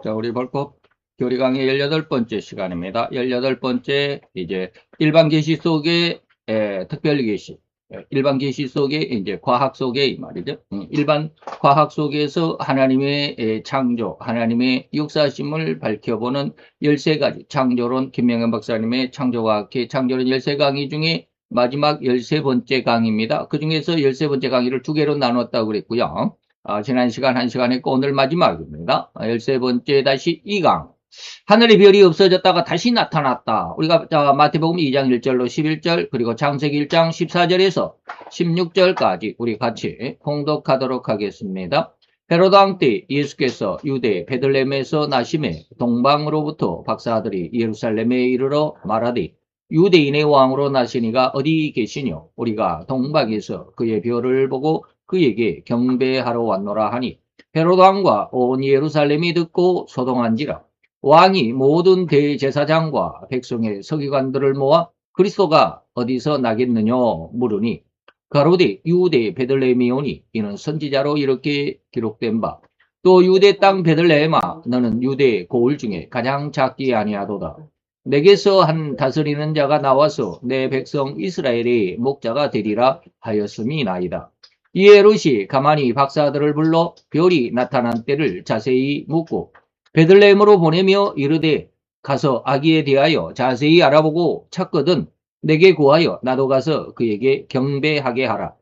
자, 우리 벌써 교리 강의 18번째 시간입니다. 18번째, 이제 일반 계시 속의 특별 계시. 일반 계시 속의 이제 과학 속의 말이죠. 일반 과학 속에서 하나님의 창조, 하나님의 역사심을 밝혀보는 13가지 창조론, 김명현 박사님의 창조과학회 창조론 13강의 중에 마지막 13번째 강의입니다. 그 중에서 13번째 강의를 2개로 나눴다고 그랬고요. 지난 시간 1시간 했고 오늘 마지막입니다. 13번째 다시 2강. 하늘의 별이 없어졌다가 다시 나타났다. 우리가 마태복음 2장 1절로 11절 그리고 창세기 1장 14절에서 16절까지 우리 같이 통독하도록 하겠습니다. 헤로드 왕 때 예수께서 유대 베들레헴에서 나심에 동방으로부터 박사들이 예루살렘에 이르러 말하되 유대인의 왕으로 나시니가 어디 계시뇨? 우리가 동방에서 그의 별을 보고 그에게 경배하러 왔노라 하니 헤로드 왕과 온 예루살렘이 듣고 소동한지라. 왕이 모든 대제사장과 백성의 서기관들을 모아 그리스도가 어디서 나겠느냐 물으니 가로되 유대 베들레헴이오니 이는 선지자로 이렇게 기록된 바 또 유대 땅 베들레헴아 너는 유대 고을 중에 가장 작기 아니하도다. 내게서 한 다스리는 자가 나와서 내 백성 이스라엘의 목자가 되리라 하였음이나이다. 이에 롯이 가만히 박사들을 불러 별이 나타난 때를 자세히 묻고 베들레헴으로 보내며 이르되 가서 아기에 대하여 자세히 알아보고 찾거든 내게 구하여 나도 가서 그에게 경배하게 하라.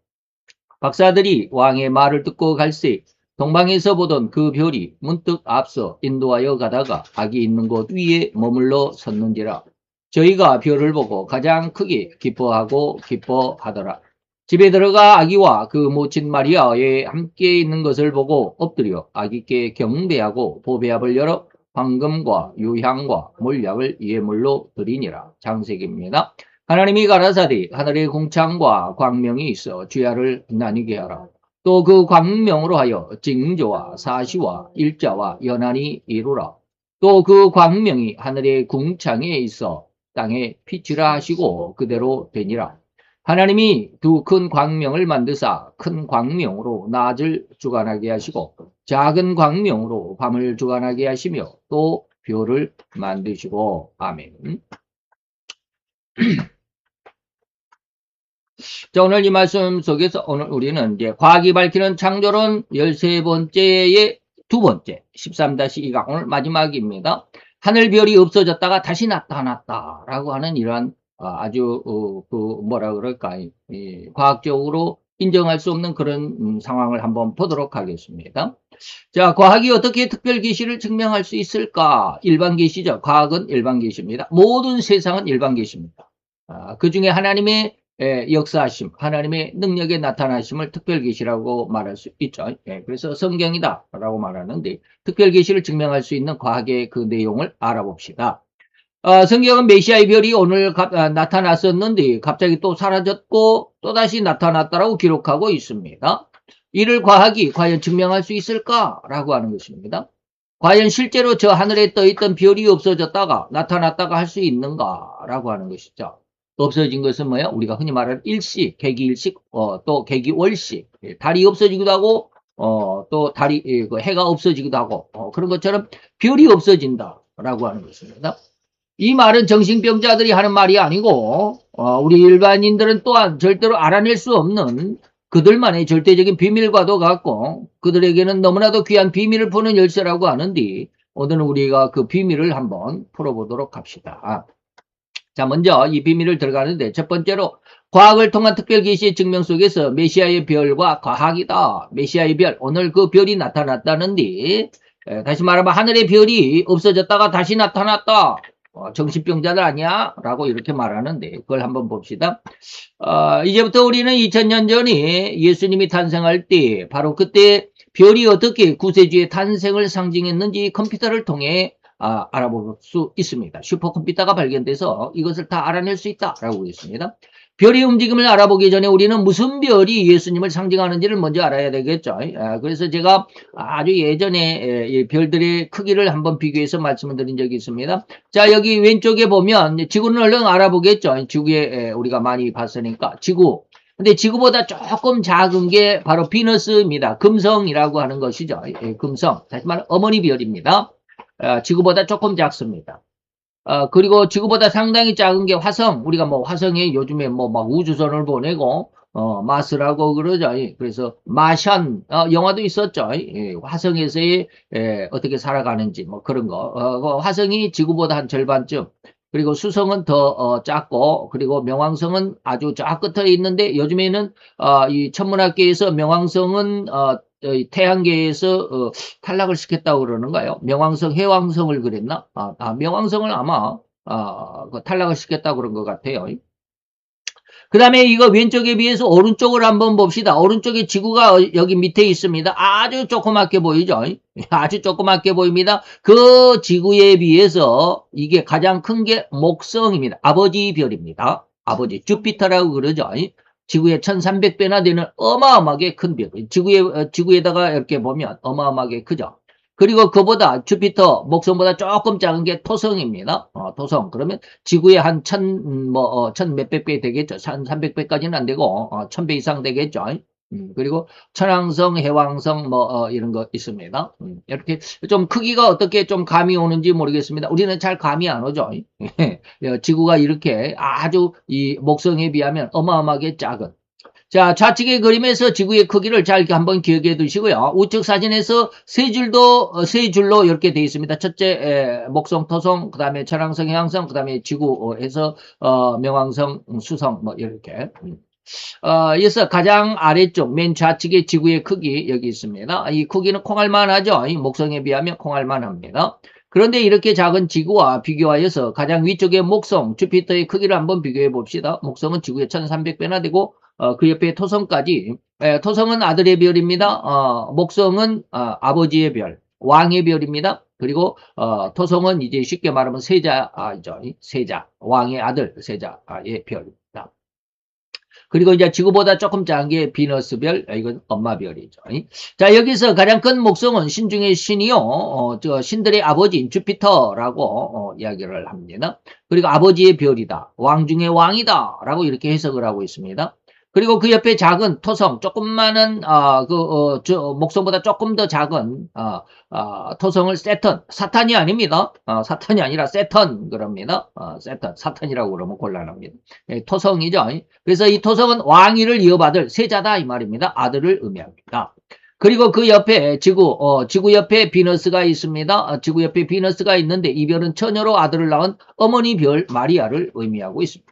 박사들이 왕의 말을 듣고 갈새 동방에서 보던 그 별이 문득 앞서 인도하여 가다가 아기 있는 곳 위에 머물러 섰는지라. 저희가 별을 보고 가장 크게 기뻐하더라. 집에 들어가 아기와 그 모친 마리아에 함께 있는 것을 보고 엎드려 아기께 경배하고 보배압을 열어 황금과 유향과 몰약을 예물로 드리니라. 창세기입니다. 하나님이 가라사대 하늘의 궁창과 광명이 있어 주야를 나뉘게 하라. 또 그 광명으로 하여 징조와 사시와 일자와 연한이 이루라. 또 그 광명이 하늘의 궁창에 있어 땅에 피치라 하시고 그대로 되니라. 하나님이 두 큰 광명을 만드사 큰 광명으로 낮을 주관하게 하시고 작은 광명으로 밤을 주관하게 하시며 또 별을 만드시고 아멘. 자, 오늘 이 말씀 속에서 오늘 우리는 이제 과학이 밝히는 창조론 13번째의 두 번째 13-2강 오늘 마지막입니다. 하늘별이 없어졌다가 다시 나타났다라고 하는 이러한 아주 뭐라 그럴까 과학적으로 인정할 수 없는 그런 상황을 한번 보도록 하겠습니다. 자, 과학이 어떻게 특별 계시를 증명할 수 있을까? 일반 계시죠. 과학은 일반 계시입니다. 모든 세상은 일반 계시입니다. 그 중에 하나님의 역사하심, 하나님의 능력의 나타나심을 특별 계시라고 말할 수 있죠. 그래서 성경이다라고 말하는데 특별 계시를 증명할 수 있는 과학의 그 내용을 알아봅시다. 성경은 메시아의 별이 오늘 나타났었는데 갑자기 또 사라졌고 또다시 나타났다라고 기록하고 있습니다. 이를 과학이 과연 증명할 수 있을까라고 하는 것입니다. 과연 실제로 저 하늘에 떠있던 별이 없어졌다가 나타났다가 할 수 있는가라고 하는 것이죠. 없어진 것은 뭐야? 우리가 흔히 말하는 일시, 개기일식, 또 개기월식, 달이 없어지기도 하고, 또 달이, 해가 없어지기도 하고, 그런 것처럼 별이 없어진다라고 하는 것입니다. 이 말은 정신병자들이 하는 말이 아니고, 우리 일반인들은 또한 절대로 알아낼 수 없는 그들만의 절대적인 비밀과도 같고, 그들에게는 너무나도 귀한 비밀을 푸는 열쇠라고 하는데, 오늘은 우리가 그 비밀을 한번 풀어보도록 합시다. 자, 먼저 이 비밀을 들어가는데 첫 번째로 과학을 통한 특별 계시의 증명 속에서 메시아의 별과 과학이다. 메시아의 별, 오늘 그 별이 나타났다는데 다시 말하면 하늘의 별이 없어졌다가 다시 나타났다. 정신병자들 아니야? 라고 이렇게 말하는데 그걸 한번 봅시다. 이제부터 우리는 2000년 전에 예수님이 탄생할 때 바로 그때 별이 어떻게 구세주의 탄생을 상징했는지 컴퓨터를 통해 알아볼 수 있습니다. 슈퍼컴퓨터가 발견돼서 이것을 다 알아낼 수 있다라고 했습니다. 별의 움직임을 알아보기 전에 우리는 무슨 별이 예수님을 상징하는지를 먼저 알아야 되겠죠. 그래서 제가 아주 예전에 이 별들의 크기를 한번 비교해서 말씀을 드린 적이 있습니다. 자, 여기 왼쪽에 보면 지구는 얼른 알아보겠죠. 지구에 우리가 많이 봤으니까 지구. 근데 지구보다 조금 작은 게 바로 비너스입니다. 금성이라고 하는 것이죠. 금성. 다시 말해 어머니 별입니다. 지구보다 조금 작습니다. 그리고 지구보다 상당히 작은 게 화성. 우리가 뭐 화성에 요즘에 뭐 막 우주선을 보내고, 마스라고 그러죠. 그래서 마션, 영화도 있었죠. 화성에서의, 어떻게 살아가는지, 뭐 그런 거. 그 화성이 지구보다 한 절반쯤. 그리고 수성은 더, 작고, 그리고 명왕성은 아주 저 끝에 있는데, 요즘에는, 이 천문학계에서 명왕성은, 태양계에서, 탈락을 시켰다고 그러는가요? 명왕성, 해왕성을 그랬나? 명왕성을 아마, 그 탈락을 시켰다고 그런 것 같아요. 그 다음에 이거 왼쪽에 비해서 오른쪽을 한번 봅시다. 오른쪽에 지구가 여기 밑에 있습니다. 아주 조그맣게 보이죠? 아주 조그맣게 보입니다. 그 지구에 비해서 이게 가장 큰 게 목성입니다. 아버지 별입니다. 아버지, 주피터라고 그러죠? 지구의 1300배나 되는 어마어마하게 큰 별. 지구에다가 이렇게 보면 어마어마하게 크죠. 그리고 그보다 주피터, 목성보다 조금 작은 게 토성입니다. 토성. 그러면 지구의 한 천 몇백 배 되겠죠. 1300배까지는 안 되고, 1000배 이상 되겠죠. 그리고 천왕성, 해왕성, 이런 거 있습니다. 이렇게 좀 크기가 어떻게 좀 감이 오는지 모르겠습니다. 우리는 잘 감이 안 오죠. 지구가 이렇게 아주 이 목성에 비하면 어마어마하게 작은. 자, 좌측의 그림에서 지구의 크기를 잘 한번 기억해 두시고요. 우측 사진에서 세 줄로 이렇게 되어 있습니다. 첫째, 목성, 토성, 그 다음에 천왕성, 해왕성, 그 다음에 지구에서, 명왕성, 수성, 뭐, 이렇게. 그래서 가장 아래쪽, 맨 좌측의 지구의 크기, 여기 있습니다. 이 크기는 콩알만 하죠. 이 목성에 비하면 콩알만 합니다. 그런데 이렇게 작은 지구와 비교하여서 가장 위쪽의 목성, 주피터의 크기를 한번 비교해 봅시다. 목성은 지구의 1300배나 되고, 그 옆에 토성까지. 토성은 아들의 별입니다. 목성은 아버지의 별, 왕의 별입니다. 그리고 토성은 이제 쉽게 말하면 세자죠. 세자, 왕의 아들, 세자의 별입니다. 그리고 이제 지구보다 조금 작은 게 비너스별, 이건 엄마별이죠. 자, 여기서 가장 큰 목성은 신 중의 신이요. 저 신들의 아버지인 주피터라고 이야기를 합니다. 그리고 아버지의 별이다. 왕 중의 왕이다. 라고 이렇게 해석을 하고 있습니다. 그리고 그 옆에 작은 토성, 조금만한, 목성보다 조금 더 작은, 토성을 세턴, 사탄이 아닙니다. 사탄이 아니라 세턴, 그럽니다. 세턴, 사탄이라고 그러면 곤란합니다. 토성이죠. 그래서 이 토성은 왕위를 이어받을 세자다, 이 말입니다. 아들을 의미합니다. 그리고 그 옆에 지구 옆에 비너스가 있습니다. 지구 옆에 비너스가 있는데 이 별은 처녀로 아들을 낳은 어머니 별 마리아를 의미하고 있습니다.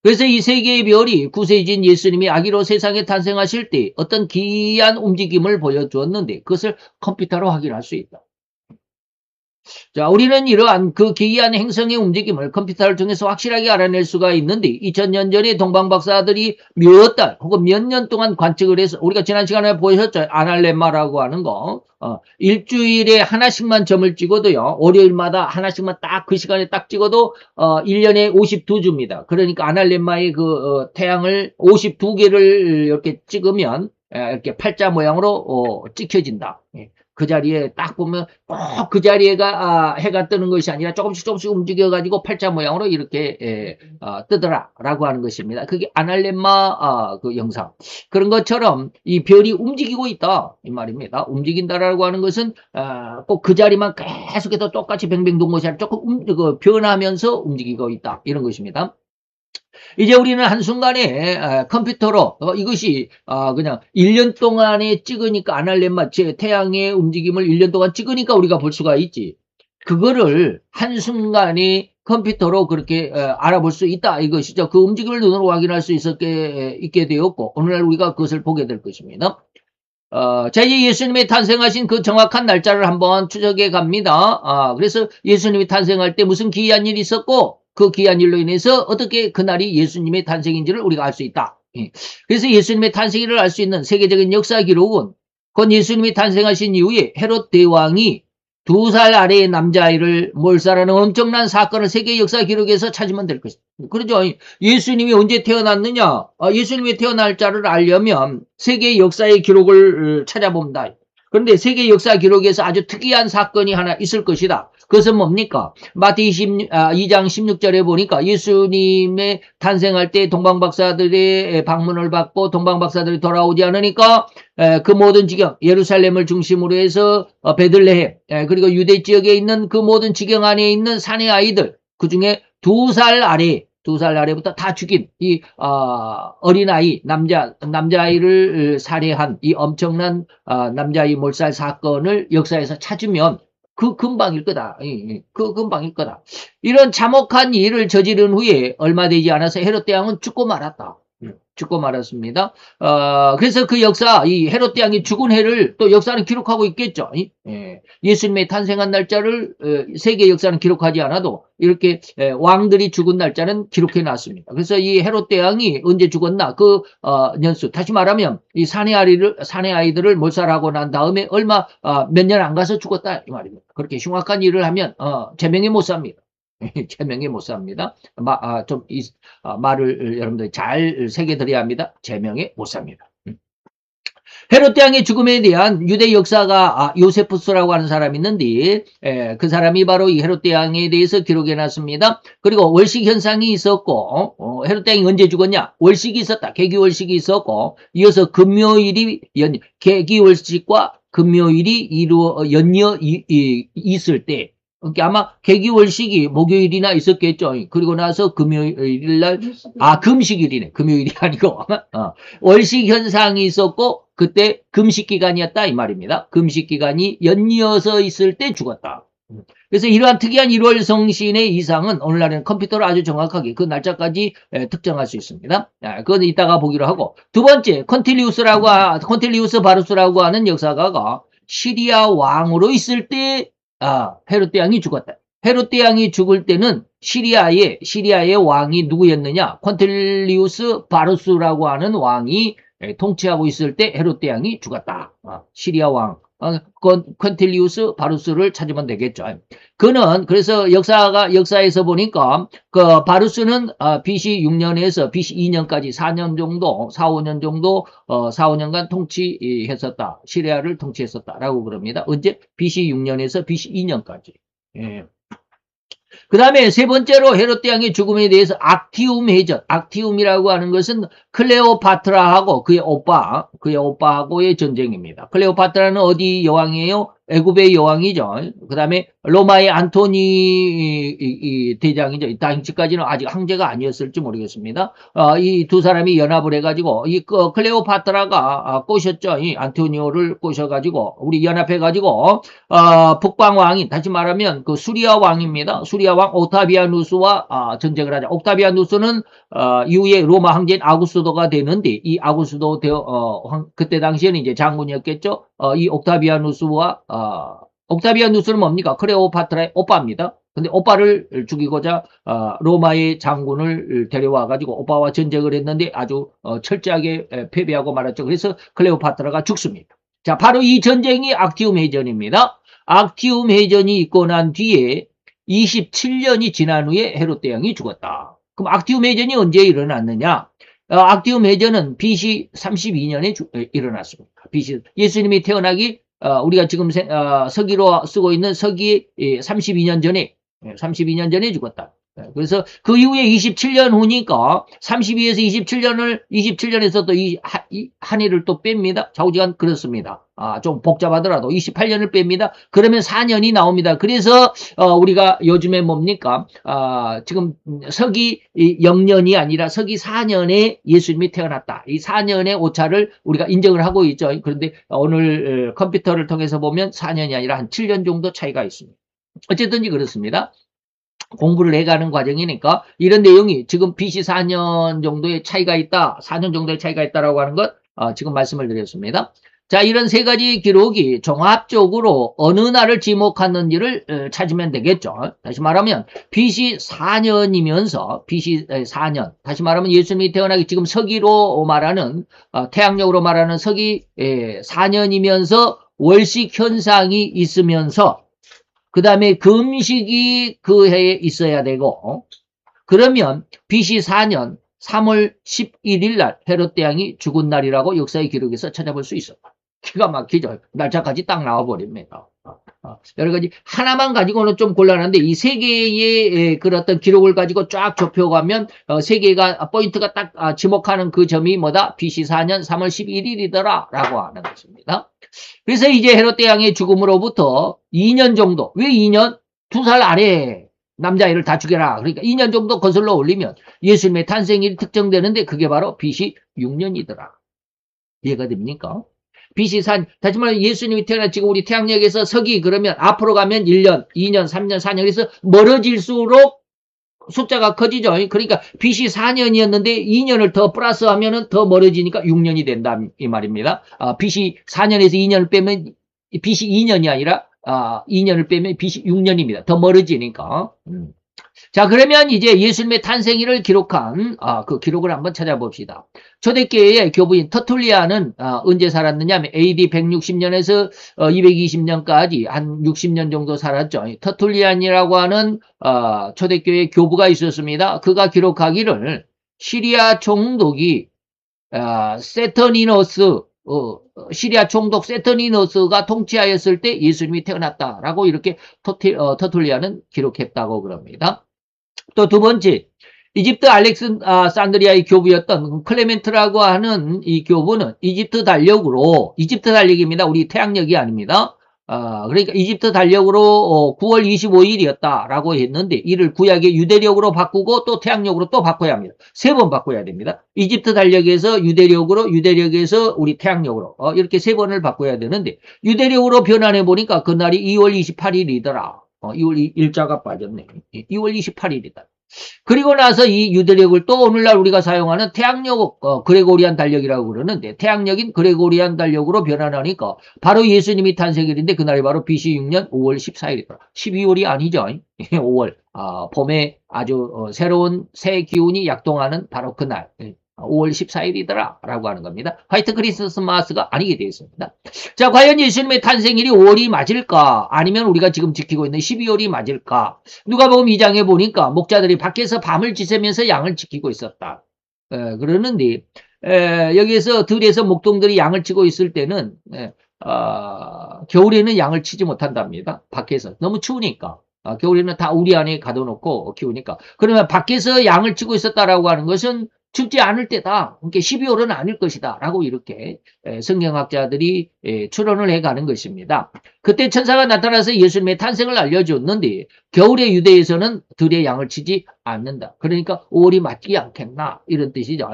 그래서 이 세 개의 별이 구세주인 예수님이 아기로 세상에 탄생하실 때 어떤 기이한 움직임을 보여주었는데 그것을 컴퓨터로 확인할 수 있다. 자, 우리는 이러한 그 기이한 행성의 움직임을 컴퓨터를 통해서 확실하게 알아낼 수가 있는데 2000년 전에 동방박사들이 몇 달 혹은 몇 년 동안 관측을 해서 우리가 지난 시간에 보셨죠? 아날렘마라고 하는 거. 일주일에 하나씩만 점을 찍어도요. 월요일마다 하나씩만 딱 그 시간에 딱 찍어도 1년에 52주입니다. 그러니까 아날렘마의 그 태양을 52개를 이렇게 찍으면 이렇게 팔자 모양으로 찍혀진다. 그 자리에 딱 보면 꼭 그 자리에가 해가 뜨는 것이 아니라 조금씩 움직여가지고 팔자 모양으로 이렇게 뜨더라라고 하는 것입니다. 그게 아날렘마 그 영상. 그런 것처럼 이 별이 움직이고 있다 이 말입니다. 움직인다라고 하는 것은 꼭 그 자리만 계속해서 똑같이 뱅뱅 도는 것이 아니라 조금 변하면서 움직이고 있다 이런 것입니다. 이제 우리는 한순간에 컴퓨터로 이것이 그냥 1년 동안에 찍으니까 아날렘마 태양의 움직임을 1년 동안 찍으니까 우리가 볼 수가 있지. 그거를 한순간에 컴퓨터로 그렇게 알아볼 수 있다 이것이죠. 그 움직임을 눈으로 확인할 수 있게 되었고 오늘날 우리가 그것을 보게 될 것입니다. 자, 이제 예수님이 탄생하신 그 정확한 날짜를 한번 추적해 갑니다. 그래서 예수님이 탄생할 때 무슨 기이한 일이 있었고 그 기이한 일로 인해서 어떻게 그날이 예수님의 탄생인지를 우리가 알 수 있다. 그래서 예수님의 탄생일을 알 수 있는 세계적인 역사 기록은 곧 예수님이 탄생하신 이후에 헤롯 대왕이 2살 아래의 남자아이를 몰살하는 엄청난 사건을 세계 역사 기록에서 찾으면 될 것입니다. 그렇죠? 예수님이 언제 태어났느냐? 예수님이 태어날 자를 알려면 세계 역사의 기록을 찾아봅니다. 그런데 세계 역사 기록에서 아주 특이한 사건이 하나 있을 것이다. 그것은 뭡니까? 마태 2장 16절에 보니까 예수님의 탄생할 때 동방박사들의 방문을 받고 동방박사들이 돌아오지 않으니까 그 모든 지경, 예루살렘을 중심으로 해서 베들레헴, 그리고 유대 지역에 있는 그 모든 지경 안에 있는 사내 아이들, 그 중에 2살 아래부터 다 죽인 이 어린아이 남자아이를 살해한 이 엄청난 남자아이 몰살 사건을 역사에서 찾으면 그 금방일 거다. 그 금방일 거다. 이런 참혹한 일을 저지른 후에 얼마 되지 않아서 헤롯 대왕은 죽고 말았다. 죽고 말았습니다. 그래서 그 역사, 이 헤롯 대왕이 죽은 해를 또 역사는 기록하고 있겠죠. 예수님의 탄생한 날짜를 세계 역사는 기록하지 않아도 이렇게 왕들이 죽은 날짜는 기록해 놨습니다. 그래서 이 헤롯 대왕이 언제 죽었나 그 년수, 다시 말하면 이 사내 아이들을 몰살하고 난 다음에 얼마 몇 년 안 가서 죽었다 이 말입니다. 그렇게 흉악한 일을 하면 제명에 못 삽니다. 제명에 못 삽니다. 말을 여러분들이 잘 새겨드려야 합니다. 제명에 못 삽니다. 헤롯 대왕의 죽음에 대한 유대 역사가 요세푸스라고 하는 사람이 있는데 그 사람이 바로 이 헤롯 대왕에 대해서 기록해 놨습니다. 그리고 월식 현상이 있었고 헤롯 대왕이 언제 죽었냐? 월식이 있었다. 계기월식이 있었고 이어서 금요일이 계기월식과 금요일이 연이어 있을 때 그러니까 아마 계기월식이 목요일이나 있었겠죠. 그리고 나서 금요일날 금식일이네. 금요일이 아니고 월식 현상이 있었고 그때 금식 기간이었다 이 말입니다. 금식 기간이 연이어서 있을 때 죽었다. 그래서 이러한 특이한 1월 성신의 이상은 오늘날에는 컴퓨터로 아주 정확하게 그 날짜까지 특정할 수 있습니다. 그건 이따가 보기로 하고 두 번째 콘틸리우스 바루스라고 하는 역사가가 시리아 왕으로 있을 때 헤롯 대왕이 죽었다. 헤롯 대왕이 죽을 때는 시리아의 왕이 누구였느냐? 콘틸리우스 바루스라고 하는 왕이 통치하고 있을 때 헤롯 대왕이 죽었다. 시리아 왕 콘틸리우스 바루스를 찾으면 되겠죠. 그는 그래서 역사에서 보니까 그 바루스는 BC 6년에서 BC 2년까지 4년 정도 4-5년 정도 4-5년간 통치했었다. 시리아를 통치했었다라고 그럽니다. 언제? BC 6년에서 BC 2년까지. 그 다음에 세 번째로 헤롯 대왕의 죽음에 대해서 악티움 해전. 악티움이라고 하는 것은 클레오파트라하고 그의 오빠하고의 전쟁입니다. 클레오파트라는 어디 여왕이에요? 애굽의 여왕이죠. 그 다음에 로마의 안토니 대장이죠. 당시까지는 아직 황제가 아니었을지 모르겠습니다. 이 두 사람이 연합을 해가지고 이 클레오파트라가 꼬셨죠. 이 안토니오를 꼬셔가지고 우리 연합해가지고 북방 왕인 다시 말하면 그 수리아 왕입니다. 수리아 왕 옥타비아누스와 전쟁을 하자. 옥타비아누스는 이후에 로마 황제인 아구스도가 되는데 이 아구스도 그때 당시에는 이제 장군이었겠죠. 이 옥타비아누스는 뭡니까? 클레오파트라의 오빠입니다. 근데 오빠를 죽이고자 로마의 장군을 데려와 가지고 오빠와 전쟁을 했는데 아주 철저하게 패배하고 말았죠. 그래서 클레오파트라가 죽습니다. 자, 바로 이 전쟁이 악티움 해전입니다. 악티움 해전이 있고 난 뒤에 27년이 지난 후에 헤롯 대왕이 죽었다. 그럼 악티움 해전이 언제 일어났느냐? 악티움 해전은 BC 32년에 일어났습니다. 예수님이 태어나기 우리가 지금 서기로 쓰고 있는 서기 32년 전에 죽었다. 그래서 그 이후에 27년 후니까 32에서 27년에서 또 한 해를 또 뺍니다. 좌우지간 그렇습니다. 좀 복잡하더라도 28년을 뺍니다. 그러면 4년이 나옵니다. 그래서 우리가 요즘에 뭡니까? 지금 서기 0년이 아니라 서기 4년에 예수님이 태어났다. 이 4년의 오차를 우리가 인정을 하고 있죠. 그런데 오늘 컴퓨터를 통해서 보면 4년이 아니라 한 7년 정도 차이가 있습니다. 어쨌든지 그렇습니다. 공부를 해가는 과정이니까 이런 내용이 지금 BC 4년 정도의 차이가 있다, 4년 정도의 차이가 있다라고 하는 것 지금 말씀을 드렸습니다. 자, 이런 세 가지 기록이 종합적으로 어느 날을 지목하는지를 찾으면 되겠죠. 다시 말하면 BC 4년이면서 BC 4년, 다시 말하면 예수님이 태어나기 지금 서기로 말하는 태양력으로 말하는 서기 4년이면서 월식 현상이 있으면서 그 다음에 금식이 그 해에 있어야 되고 그러면 BC 4년 3월 11일 날 헤롯 대왕이 죽은 날이라고 역사의 기록에서 찾아볼 수 있었다. 기가 막히죠. 날짜까지 딱 나와버립니다. 여러 가지 하나만 가지고는 좀 곤란한데 이 세 개의 그런 어떤 기록을 가지고 쫙 좁혀가면 세 개가 포인트가 딱 지목하는 그 점이 뭐다? BC 4년 3월 11일이더라 라고 하는 것입니다. 그래서 이제 헤롯 대왕의 죽음으로부터 2년 정도, 왜 2년? 2살 아래 남자아이를 다 죽여라. 그러니까 2년 정도 거슬러 올리면 예수님의 탄생일이 특정되는데 그게 바로 BC 6년이더라. 이해가 됩니까? BC 4년, 다시 말해 예수님이 태어나 지금 우리 태양력에서 서기 그러면 앞으로 가면 1년, 2년, 3년, 4년 그래서 멀어질수록 숫자가 커지죠. 그러니까 BC 4년이었는데 2년을 더 플러스하면은 더 멀어지니까 6년이 된다 이 말입니다. BC 4년에서 2년을 빼면 BC 2년이 아니라 2년을 빼면 BC 6년입니다. 더 멀어지니까. 자, 그러면 이제 예수님의 탄생일을 기록한 그 기록을 한번 찾아봅시다. 초대교회의 교부인 터툴리안은 언제 살았느냐 하면 AD 160년에서 220년까지 한 60년 정도 살았죠. 터툴리안이라고 하는 초대교회 교부가 있었습니다. 그가 기록하기를 시리아 총독이 세터니너스 시리아 총독 세터니너스가 통치하였을 때 예수님이 태어났다라고 이렇게 터툴리안은 기록했다고 그럽니다. 또 두 번째, 이집트 알렉산드리아의 교부였던 클레멘트라고 하는 이 교부는 이집트 달력입니다. 우리 태양력이 아닙니다. 그러니까 이집트 달력으로 9월 25일이었다라고 했는데 이를 구약의 유대력으로 바꾸고 또 태양력으로 또 바꿔야 합니다. 3번 바꿔야 됩니다. 이집트 달력에서 유대력으로, 유대력에서 우리 태양력으로 이렇게 3번을 바꿔야 되는데 유대력으로 변환해 보니까 그날이 2월 28일이더라. 2월 일자가 빠졌네. 2월 28일이다. 그리고 나서 이 유대력을 또 오늘날 우리가 사용하는 태양력, 그레고리안 달력이라고 그러는데 태양력인 그레고리안 달력으로 변환하니까 바로 예수님이 탄생일인데 그날이 바로 BC 6년 5월 14일이더라. 12월이 아니죠. 5월. 봄에 아주 새로운 새 기운이 약동하는 바로 그날. 5월 14일이더라 라고 하는 겁니다. 화이트 크리스마스가 아니게 되었습니다. 자, 과연 예수님의 탄생일이 5월이 맞을까? 아니면 우리가 지금 지키고 있는 12월이 맞을까? 누가복음 2장에 보니까 목자들이 밖에서 밤을 지새면서 양을 지키고 있었다. 그러는데 여기에서 들에서 목동들이 양을 치고 있을 때는 겨울에는 양을 치지 못한답니다. 밖에서. 너무 추우니까. 겨울에는 다 우리 안에 가둬놓고 키우니까. 그러면 밖에서 양을 치고 있었다라고 하는 것은 춥지 않을 때다. 그러니까 12월은 아닐 것이다. 라고 이렇게 성경학자들이 추론을 해가는 것입니다. 그때 천사가 나타나서 예수님의 탄생을 알려줬는데 겨울의 유대에서는 들의 양을 치지 않는다. 그러니까 5월이 맞지 않겠나 이런 뜻이죠.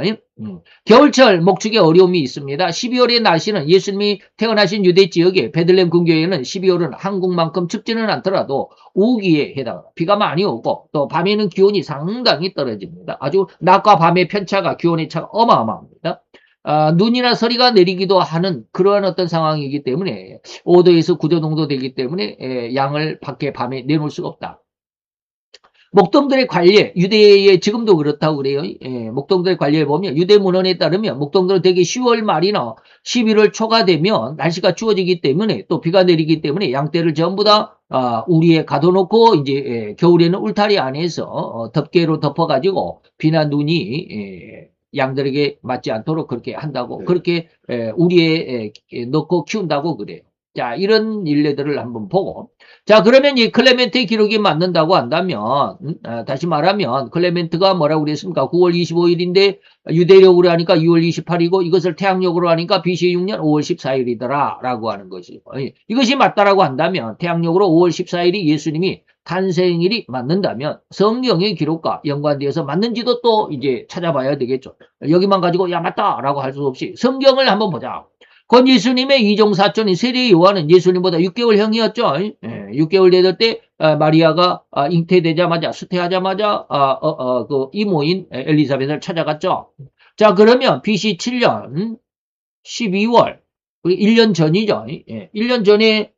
겨울철 목축에 어려움이 있습니다. 12월의 날씨는 예수님이 태어나신 유대 지역에 베들레헴 근교에는 12월은 한국만큼 춥지는 않더라도 우기에 해당합니다. 비가 많이 오고 또 밤에는 기온이 상당히 떨어집니다. 아주 낮과 밤의 편차가 기온의 차가 어마어마합니다. 눈이나 서리가 내리기도 하는 그러한 어떤 상황이기 때문에 5도에서 9도 정도 되기 때문에 양을 밖에 밤에 내놓을 수가 없다. 목동들의 관례, 유대의 지금도 그렇다고 그래요. 목동들의 관례에 보면 유대 문헌에 따르면 목동들은 대개 10월 말이나 11월 초가 되면 날씨가 추워지기 때문에 또 비가 내리기 때문에 양떼를 전부 다 우리에 가둬놓고 이제 겨울에는 울타리 안에서 덮개로 덮어가지고 비나 눈이 양들에게 맞지 않도록 그렇게 한다고 그렇게 우리에 넣고 키운다고 그래요. 자, 이런 일례들을 한번 보고. 자, 그러면 이 클레멘트의 기록이 맞는다고 한다면, 다시 말하면, 클레멘트가 뭐라고 그랬습니까? 9월 25일인데, 유대력으로 하니까 6월 28일이고, 이것을 태양력으로 하니까 BC 6년 5월 14일이더라, 라고 하는 것이. 이것이 맞다라고 한다면, 태양력으로 5월 14일이 예수님이 탄생일이 맞는다면, 성경의 기록과 연관되어서 맞는지도 또 이제 찾아봐야 되겠죠. 여기만 가지고, 야, 맞다라고 할 수 없이, 성경을 한번 보자. 곧 예수님의 이종사촌인 세례 요한은 예수님보다 6개월 형이었죠. 6개월 되던 때 마리아가 잉태되자마자 수태하자마자 그 이모인 엘리사벳을 찾아갔죠. 자, 그러면 BC 7년 12월 1년 전이죠. 1년 전에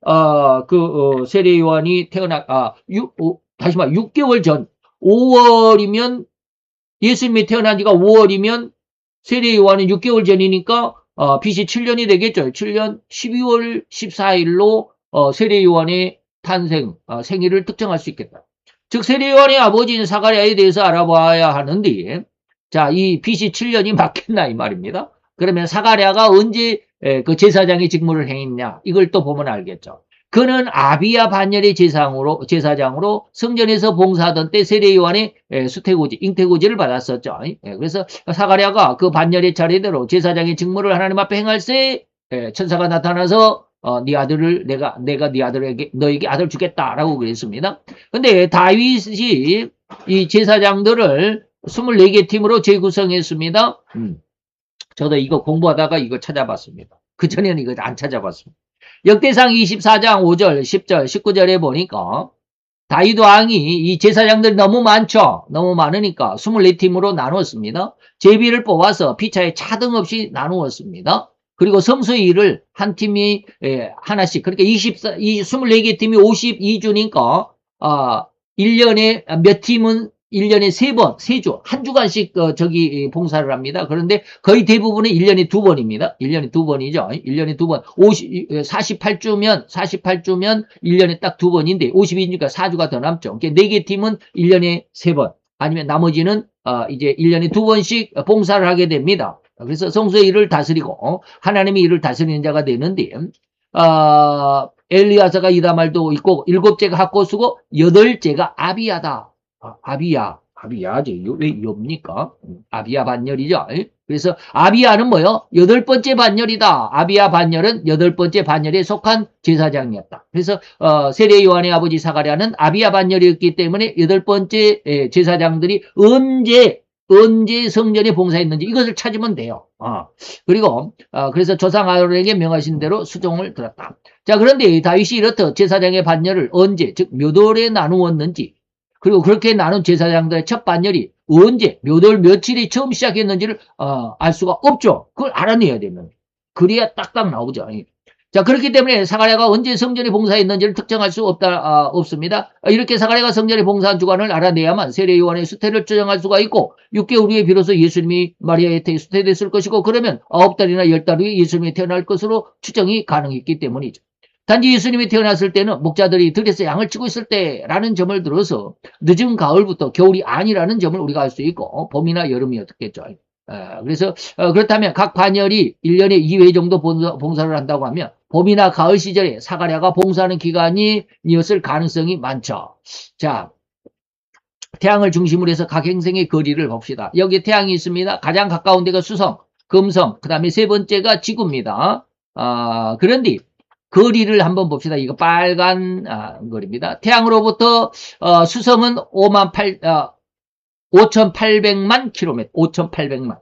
세례 요한이 다시 말해 6개월 전 5월이면 예수님이 태어난 지가 5월이면 세례 요한은 6개월 전이니까 BC 7년이 되겠죠. 7년 12월 14일로 세례 요한의 탄생, 생일을 특정할 수 있겠다. 즉 세례 요한의 아버지인 사가랴에 대해서 알아봐야 하는데 자, 이 BC 7년이 맞겠나 이 말입니다. 그러면 사가랴가 언제 그 제사장의 직무를 행했냐? 이걸 또 보면 알겠죠. 그는 아비야 반열의 제사장으로 성전에서 봉사하던 때 세례요한의 수태고지, 잉태고지를 받았었죠. 그래서 사가랴가 그 반열의 차례대로 제사장의 직무를 하나님 앞에 행할세 천사가 나타나서 네 아들을 내가 네 아들에게 너에게 아들 주겠다라고 그랬습니다. 근데 다윗이 이 제사장들을 24개 팀으로 재구성했습니다. 저도 이거 공부하다가 이거 찾아봤습니다. 그전에는 이거 안 찾아봤습니다. 역대상 24장 5절, 10절, 19절에 보니까 다윗 왕이 이 제사장들이 너무 많죠. 너무 많으니까 24팀으로 나누었습니다. 제비를 뽑아서 피차에 차등 없이 나누었습니다. 그리고 성수일을 한 팀이 하나씩, 그러니까 이 24개 팀이 52주니까 1년에 몇 팀은 1년에 3번, 3주, 한 주간씩 저기 봉사를 합니다. 그런데 거의 대부분은 1년에 2번입니다. 1년에 2번이죠. 1년에 2번. 48주면 1년에 딱 2번인데 52주니까 4주가 더 남죠. 그러니까 4개 팀은 1년에 3번. 아니면 나머지는 이제 1년에 2번씩 봉사를 하게 됩니다. 그래서 성소의 일을 다스리고 하나님의 일을 다스리는 자가 되는데 엘리야사가 이다말도 있고 7째가 학고수고 8째가 아비야다. 아비야지. 왜 엽니까? 아비야 반열이죠. 그래서 아비야는 뭐요? 8번째 반열이다. 아비야 반열은 8번째 반열에 속한 제사장이었다. 그래서 세례 요한의 아버지 사가랴는 아비야 반열이었기 때문에 8번째 제사장들이 언제 성전에 봉사했는지 이것을 찾으면 돼요. 그리고 그래서 조상 아론에게 명하신 대로 수종을 들었다. 자, 그런데 다윗이 이렇듯 제사장의 반열을 언제, 즉 몇 월에 나누었는지, 그리고 그렇게 나눈 제사장들의 첫 반열이 언제, 몇 월 며칠이 처음 시작했는지를 알 수가 없죠. 그걸 알아내야 되면. 그래야 딱딱 나오죠. 자, 그렇기 때문에 사가랴가 언제 성전에 봉사했는지를 특정할 수 없습니다. 이렇게 사가랴가 성전에 봉사한 주간을 알아내야만 세례 요한의 수태를 추정할 수가 있고 6개월 후에 비로소 예수님이 마리아의 태에 수태됐을 것이고 그러면 9달이나 10달 후에 예수님이 태어날 것으로 추정이 가능했기 때문이죠. 단지 예수님이 태어났을 때는 목자들이 들에서 양을 치고 있을 때라는 점을 들어서 늦은 가을부터 겨울이 아니라는 점을 우리가 알 수 있고 봄이나 여름이었겠죠. 그래서 그렇다면 각 반열이 1년에 2회 정도 봉사를 한다고 하면 봄이나 가을 시절에 사가랴가 봉사하는 기간이었을 가능성이 많죠. 자, 태양을 중심으로 해서 각 행성의 거리를 봅시다. 여기 태양이 있습니다. 가장 가까운 데가 수성, 금성, 그 다음에 세 번째가 지구입니다. 그런데 거리를 한번 봅시다. 이거 빨간 거리입니다. 태양으로부터 수성은 5,800만 킬로미터, 5,800만.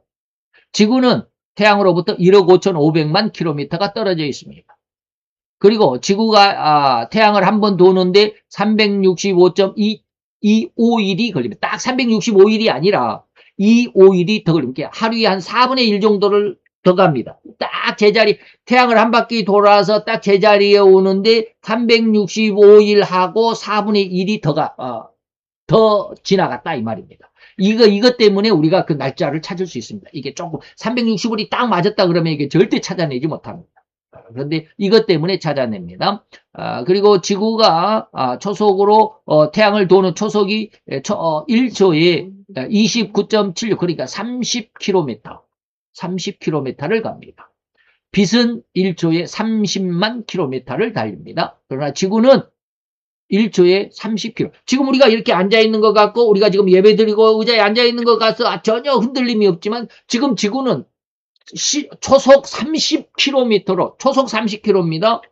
지구는 태양으로부터 1억 5,500만 킬로미터가 떨어져 있습니다. 그리고 지구가 태양을 한번 도는데 365.251이 걸립니다. 딱 365일이 아니라 251이 더 걸립니다. 하루에 한 4분의 1 정도를 더 갑니다. 딱 제자리, 태양을 한 바퀴 돌아서 딱 제자리에 오는데 365일 하고 4분의 1이 더 지나갔다 이 말입니다. 이것 때문에 우리가 그 날짜를 찾을 수 있습니다. 이게 조금 365일이 딱 맞았다 그러면 이게 절대 찾아내지 못합니다. 그런데 이것 때문에 찾아냅니다. 그리고 지구가 초속으로 태양을 도는 초속이 1초에 29.76 그러니까 30km를 갑니다. 빛은 1초에 30만 킬로미터를 달립니다. 그러나 지구는 1초에 30km. 지금 우리가 이렇게 앉아있는 것 같고 우리가 지금 예배드리고 의자에 앉아있는 것 같아서 전혀 흔들림이 없지만 지금 지구는 초속 30km로 초속 30km입니다.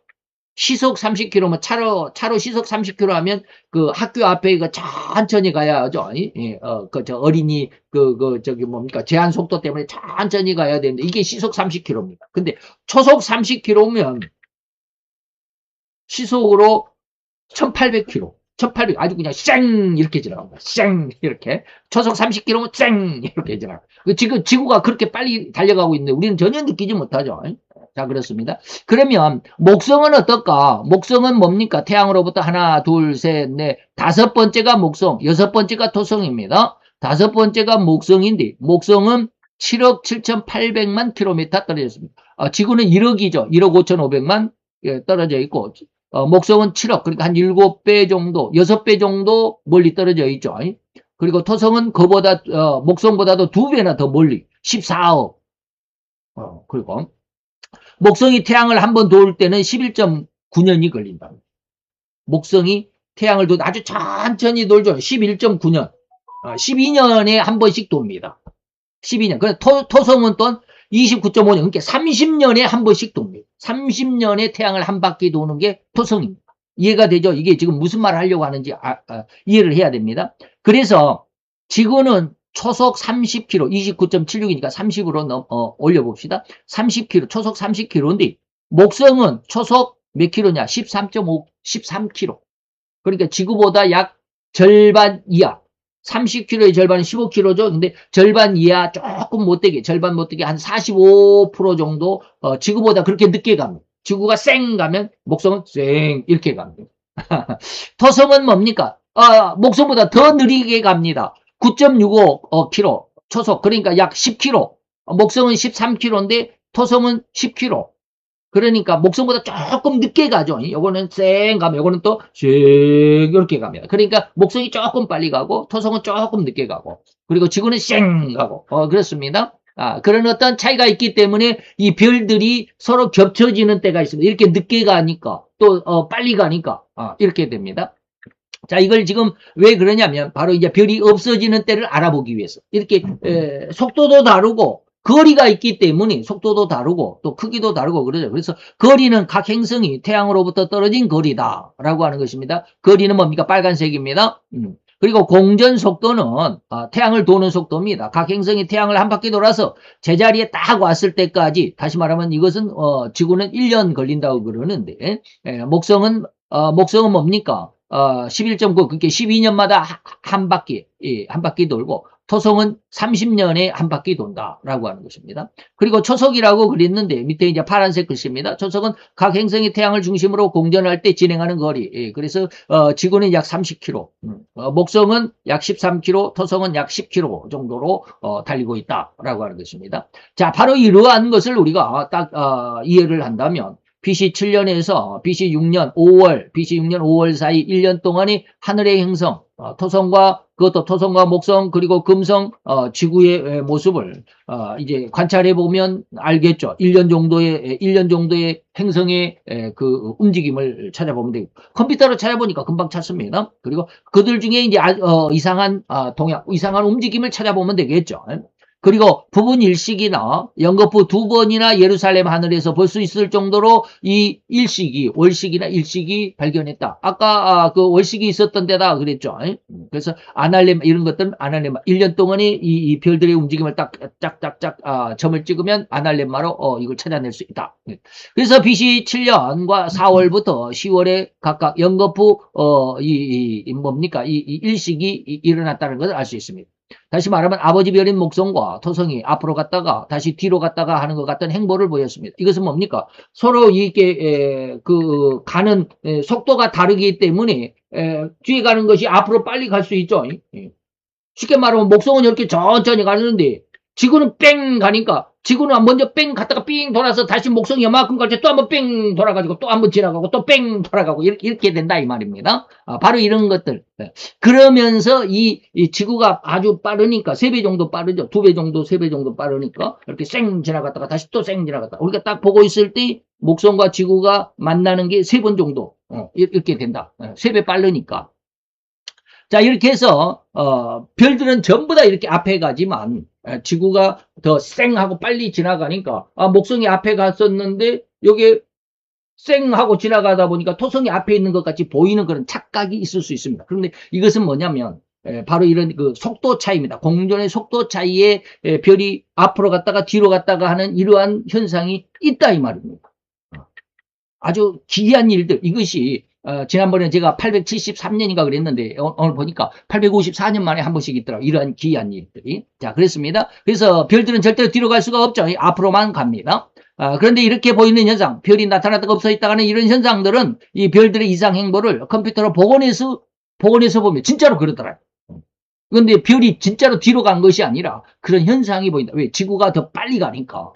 시속 30km, 차로 시속 30km 하면 그 학교 앞에 그 천천히 가야죠. 저 어린이 저기 뭡니까 제한 속도 때문에 천천히 가야 되는데 이게 시속 30km입니다. 근데 초속 30km면 시속으로 1800km. 1800 아주 그냥 쌩 이렇게 지나갑니다. 쌩 이렇게 초속 30km면 쌩 이렇게 지나가. 지구가 그렇게 빨리 달려가고 있는데 우리는 전혀 느끼지 못하죠. 자, 그렇습니다. 그러면 목성은 어떨까? 목성은 뭡니까? 태양으로부터 하나, 둘, 셋, 넷, 다섯 번째가 목성, 여섯 번째가 토성입니다. 다섯 번째가 목성인데 목성은 7억 7,800만 킬로미터 떨어져 있습니다. 지구는 1억이죠. 1억 5,500만 떨어져 있고 목성은 7억, 그러니까 한 7배 정도, 6배 정도 멀리 떨어져 있죠. 그리고 토성은 그보다, 목성보다도 2배나 더 멀리, 14억. 그리고 목성이 태양을 한번 도울 때는 11.9년이 걸린다. 목성이 태양을 도울 아주 천천히 돌죠. 11.9년. 12년에 한 번씩 돕니다. 12년. 그래 토성은 또 29.5년. 그러니까 30년에 한 번씩 돕니다. 30년에 태양을 한 바퀴 도는 게 토성입니다. 이해가 되죠? 이게 지금 무슨 말을 하려고 하는지 이해를 해야 됩니다. 그래서 지구는 초속 30km, 29.76이니까 30으로 올려봅시다. 30km, 초속 30km인데 목성은 초속 몇 킬로냐? 13.5, 13km. 그러니까 지구보다 약 절반 이하. 30km의 절반은 15km죠. 근데 절반 이하 조금 못되게, 절반 못되게 한 45% 정도 지구보다 그렇게 늦게 갑니다. 지구가 쌩 가면 목성은 쌩 이렇게 갑니다. 토성은 뭡니까? 목성보다 더 느리게 갑니다. 9.65km 초속, 그러니까 약 10km. 목성은 13km인데 토성은 10km. 그러니까 목성보다 조금 늦게 가죠. 요거는 쌩 가면 요거는 또 쌩 이렇게 갑니다. 그러니까 목성이 조금 빨리 가고 토성은 조금 늦게 가고 그리고 지구는 쌩 가고 그렇습니다. 그런 어떤 차이가 있기 때문에 이 별들이 서로 겹쳐지는 때가 있습니다. 이렇게 늦게 가니까 또 빨리 가니까 이렇게 됩니다. 자, 이걸 지금 왜 그러냐면 바로 이제 별이 없어지는 때를 알아보기 위해서 이렇게 속도도 다르고 거리가 있기 때문에 속도도 다르고 또 크기도 다르고 그러죠. 그래서 거리는 각 행성이 태양으로부터 떨어진 거리다라고 하는 것입니다. 거리는 뭡니까? 빨간색입니다. 그리고 공전 속도는 태양을 도는 속도입니다. 각 행성이 태양을 한 바퀴 돌아서 제자리에 딱 왔을 때까지 다시 말하면 이것은 지구는 1년 걸린다고 그러는데 목성은 뭡니까? 11.9, 그게 12년마다 한 바퀴, 한 바퀴 돌고, 토성은 30년에 한 바퀴 돈다라고 하는 것입니다. 그리고 초석이라고 그랬는데, 밑에 이제 파란색 글씨입니다. 초석은 각 행성이 태양을 중심으로 공전할 때 진행하는 거리. 그래서, 지구는 약 30km, 목성은 약 13km, 토성은 약 10km 정도로, 달리고 있다라고 하는 것입니다. 자, 바로 이러한 것을 우리가 딱, 이해를 한다면, BC 7년에서 BC 6년 5월 사이 1년 동안의 하늘의 행성, 그것도 토성과 목성, 그리고 금성, 지구의 모습을, 이제 관찰해보면 알겠죠. 1년 정도의 행성의 그 움직임을 찾아보면 되고, 컴퓨터로 찾아보니까 금방 찾습니다. 그리고 그들 중에 이제, 이상한 이상한 움직임을 찾아보면 되겠죠. 그리고 부분 일식이나 연거푸 2번이나 예루살렘 하늘에서 볼 수 있을 정도로 이 월식이나 일식이 발견했다. 아까 그 월식이 있었던 데다 그랬죠. 그래서 아날레마 이런 것들은 아날레마 1년 동안의 이 별들의 움직임을 딱 짝짝짝 점을 찍으면 아날레마로 이걸 찾아낼 수 있다. 그래서 BC 7년과 4월부터 10월에 각각 연거푸 이 일식이 일어났다는 것을 알 수 있습니다. 다시 말하면 아버지 별인 목성과 토성이 앞으로 갔다가 다시 뒤로 갔다가 하는 것 같은 행보를 보였습니다. 이것은 뭡니까? 서로 이게 가는 속도가 다르기 때문에 뒤에 가는 것이 앞으로 빨리 갈 수 있죠. 쉽게 말하면 목성은 이렇게 천천히 가는데 지구는 뺑 가니까 지구는 먼저 뺑 갔다가 삥 돌아서 다시 목성이 요만큼 갈 때 또 한번 뺑 돌아가지고 또 한번 지나가고 또 뺑 돌아가고 이렇게 된다 이 말입니다. 바로 이런 것들. 그러면서 이 지구가 아주 빠르니까 3배 정도 빠르죠. 2배 정도, 3배 정도 빠르니까 이렇게 쌩 지나갔다가 다시 또 쌩 지나갔다. 우리가 딱 보고 있을 때 목성과 지구가 만나는 게 3번 정도 이렇게 된다. 3배 빠르니까. 자, 이렇게 해서 별들은 전부 다 이렇게 앞에 가지만 지구가 더 쌩하고 빨리 지나가니까 목성이 앞에 갔었는데 여기 쌩하고 지나가다 보니까 토성이 앞에 있는 것 같이 보이는 그런 착각이 있을 수 있습니다. 그런데 이것은 뭐냐면 바로 이런 그 속도 차이입니다. 공전의 속도 차이에 별이 앞으로 갔다가 뒤로 갔다가 하는 이러한 현상이 있다 이 말입니다. 아주 기이한 일들, 이것이 지난번에 제가 873년인가 그랬는데 오늘 보니까 854년 만에 한 번씩 있더라고요. 이러한 기이한 일들이. 자, 그렇습니다. 그래서 별들은 절대로 뒤로 갈 수가 없죠. 앞으로만 갑니다. 그런데 이렇게 보이는 현상, 별이 나타났다가 없어졌다가 하는 이런 현상들은 이 별들의 이상 행보를 컴퓨터로 복원해서 보면 진짜로 그러더라고요. 그런데 별이 진짜로 뒤로 간 것이 아니라 그런 현상이 보인다. 왜? 지구가 더 빨리 가니까.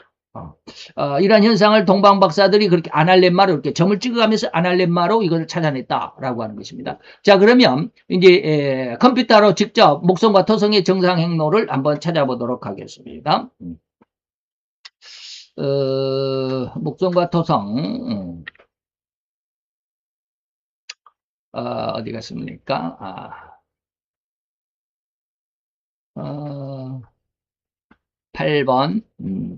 이러한 현상을 동방 박사들이 그렇게 아날렘마로 이렇게 점을 찍어가면서 아날렘마로 이걸 찾아냈다라고 하는 것입니다. 자, 그러면 이제 컴퓨터로 직접 목성과 토성의 정상 행로를 한번 찾아보도록 하겠습니다. 목성과 토성, 어디 갔습니까? 8번,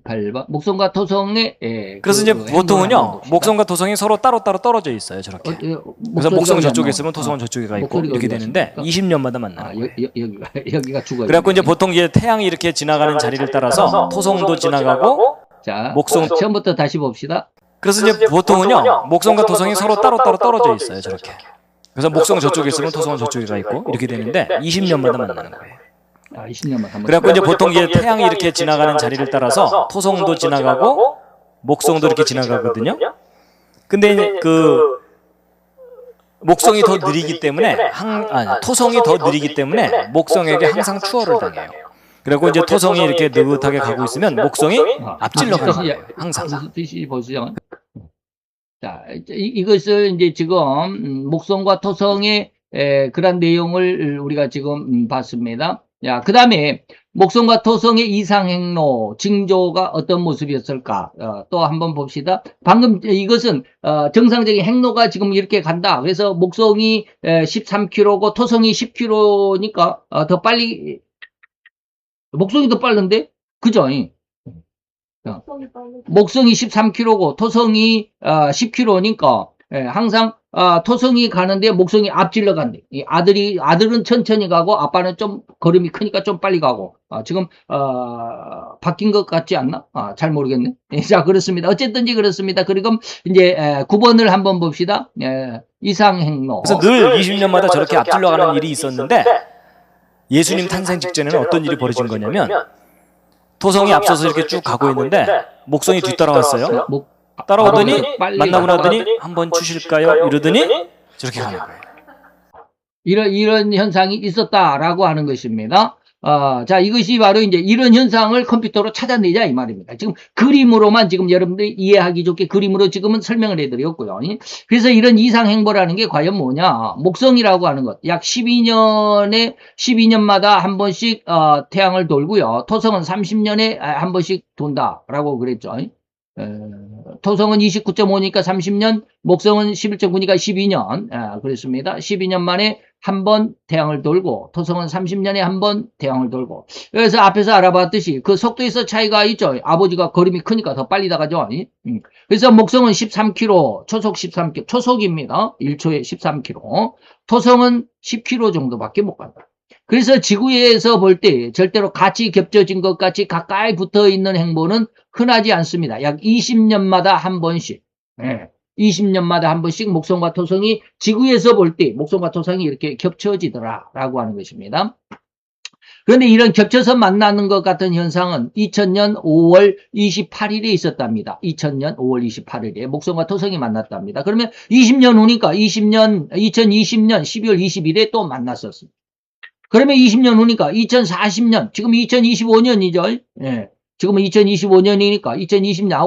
8번. 목성과 토성의, 그래서 이제 보통은요, 봅시다. 목성과 토성이 서로 따로따로 떨어져 있어요, 저렇게. 그래서 목성은 저쪽에 있으면 토성은 저쪽에 가 있고 이렇게 되는데 20년마다 만나는 거예요. 여기가 죽어요. 그래갖고 이제 보통 이제 태양이 이렇게 지나가는 자리를 따라서 토성도 지나가고 자, 목성. 처음부터 다시 봅시다. 그래서 이제 보통은요, 목성과 토성이 서로 따로따로 떨어져 있어요, 저렇게. 그래서 목성은 저쪽에 있으면 토성은 저쪽에 가 있고 이렇게 되는데 20년마다 만나는 거예요. 20년만 한번. 그래갖고 이제 보통 이제 태양이 이렇게 지나가는 자리를 따라서 토성도 지나가고 목성도 이렇게 지나가거든요. 근데 그 목성이 더 느리기 때문에 토성이 더 느리기 때문에 목성에게 항상 추월을 당해요. 그리고 이제 토성이 이렇게 느긋하게 가고 있으면 목성이 앞질러 가는 거예요. 항상. 보시죠. 자, 이것을 이제 지금 목성과 토성의 그런 내용을 우리가 지금 봤습니다. 자, 그 다음에 목성과 토성의 이상행로, 징조가 어떤 모습이었을까? 또 한번 봅시다. 방금 이것은 정상적인 행로가 지금 이렇게 간다. 그래서 목성이 13km고 토성이 10km니까 더 빨리, 목성이 더 빠른데? 그죠? 목성이 13km고 토성이 10km니까 항상 토성이 가는데 목성이 앞질러 간대. 아들은 천천히 가고 아빠는 좀 걸음이 크니까 좀 빨리 가고. 지금 바뀐 것 같지 않나? 잘 모르겠네. 자, 그렇습니다. 어쨌든지 그렇습니다. 그리고 이제 9번을 한번 봅시다. 이상행로. 그래서 늘 20년마다 저렇게 앞질러 가는 일이 있었는데 예수님 탄생 직전에는 어떤 일이 벌어진 거냐면 토성이 앞서서 이렇게 쭉 가고 있는데 목성이 뒤따라왔어요. 따라오더니 만나고 나더니 한번 주실까요? 이러더니 저렇게 가는 거예요. 이런 현상이 있었다라고 하는 것입니다. 자, 이것이 바로 이제 이런 현상을 컴퓨터로 찾아내자 이 말입니다. 지금 그림으로만 지금 여러분들이 이해하기 좋게 그림으로 지금은 설명을 해드렸고요. 그래서 이런 이상행보라는 게 과연 뭐냐? 목성이라고 하는 것. 약 12년마다 한 번씩 태양을 돌고요. 토성은 30년에 한 번씩 돈다라고 그랬죠. 토성은 29.5니까 30년, 목성은 11.9니까 12년. 그렇습니다. 12년 만에 한 번 태양을 돌고, 토성은 30년에 한 번 태양을 돌고. 그래서 앞에서 알아봤듯이 그 속도에서 차이가 있죠. 아버지가 걸음이 크니까 더 빨리 나가죠. 그래서 목성은 13km, 초속 13km, 초속입니다. 1초에 13km. 토성은 10km 정도밖에 못 간다. 그래서 지구에서 볼 때 절대로 같이 겹쳐진 것 같이 가까이 붙어 있는 행보는 흔하지 않습니다. 약 20년마다 한 번씩. 20년마다 한 번씩 목성과 토성이 지구에서 볼 때 목성과 토성이 이렇게 겹쳐지더라라고 하는 것입니다. 그런데 이런 겹쳐서 만나는 것 같은 현상은 2000년 5월 28일에 있었답니다. 2000년 5월 28일에 목성과 토성이 만났답니다. 그러면 20년 후니까 2020년 12월 20일에 또 만났었습니다. 그러면 20년 후니까 2040년, 지금 2025년이죠. 지금은 2025년이니까 2020년,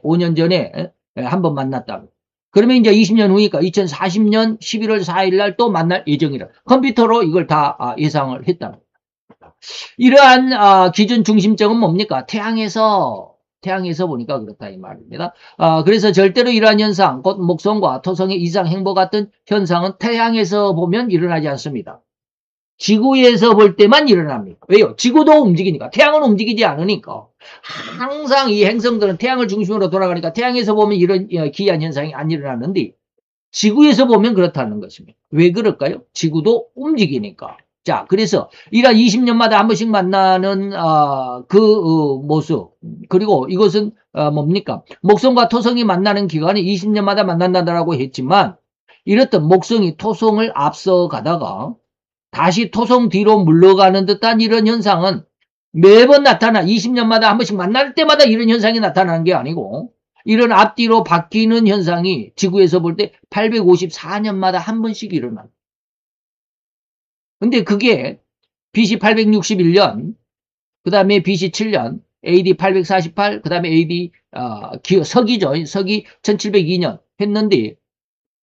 5년 전에 한 번 만났다. 그러면 이제 20년 후니까 2040년 11월 4일 날 또 만날 예정이라. 컴퓨터로 이걸 다 예상을 했다. 이러한 기준 중심점은 뭡니까? 태양에서 보니까 그렇다 이 말입니다. 그래서 절대로 이러한 현상, 곧 목성과 토성의 이상 행보 같은 현상은 태양에서 보면 일어나지 않습니다. 지구에서 볼 때만 일어납니다. 왜요? 지구도 움직이니까. 태양은 움직이지 않으니까. 항상 이 행성들은 태양을 중심으로 돌아가니까 태양에서 보면 이런 기이한 현상이 안 일어나는데 지구에서 보면 그렇다는 것입니다. 왜 그럴까요? 지구도 움직이니까. 자, 그래서 이런 20년마다 한 번씩 만나는 모습, 그리고 이것은 뭡니까? 목성과 토성이 만나는 기간이 20년마다 만난다라고 했지만 이렇듯 목성이 토성을 앞서가다가 다시 토성 뒤로 물러가는 듯한 이런 현상은 매번 나타나 20년마다 한 번씩 만날 때마다 이런 현상이 나타나는 게 아니고 이런 앞뒤로 바뀌는 현상이 지구에서 볼 때 854년마다 한 번씩 일어납니다. 근데 그게 BC 861년, 그 다음에 BC 7년, AD 848, 그 다음에 AD 서기죠. 서기 1702년 했는데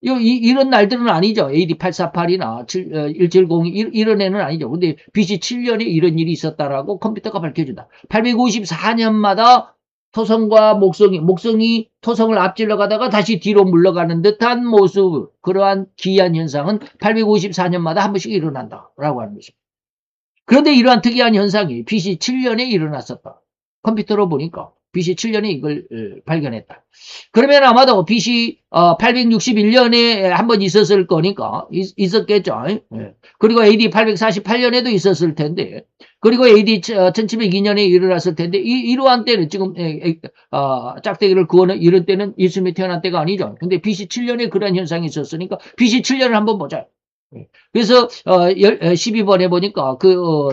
이런 날들은 아니죠. AD 848이나 1702 이런 애는 아니죠. 근데 BC 7년에 이런 일이 있었다라고 컴퓨터가 밝혀준다. 854년마다 토성과 목성이 토성을 앞질러 가다가 다시 뒤로 물러가는 듯한 모습, 그러한 기이한 현상은 854년마다 한 번씩 일어난다라고 하는 것입니다. 그런데 이러한 특이한 현상이 BC 7년에 일어났었다. 컴퓨터로 보니까 BC 7년에 이걸 발견했다. 그러면 아마도 BC 861년에 한 번 있었을 거니까 있었겠죠. 그리고 AD 848년에도 있었을 텐데, 그리고 AD 1702년에 일어났을 텐데, 이러한 때는 지금 짝대기를 그어는 이런 때는 예수님이 태어난 때가 아니죠. 근데 BC 7년에 그런 현상이 있었으니까 BC 7년을 한번 보자. 그래서 12번에 보니까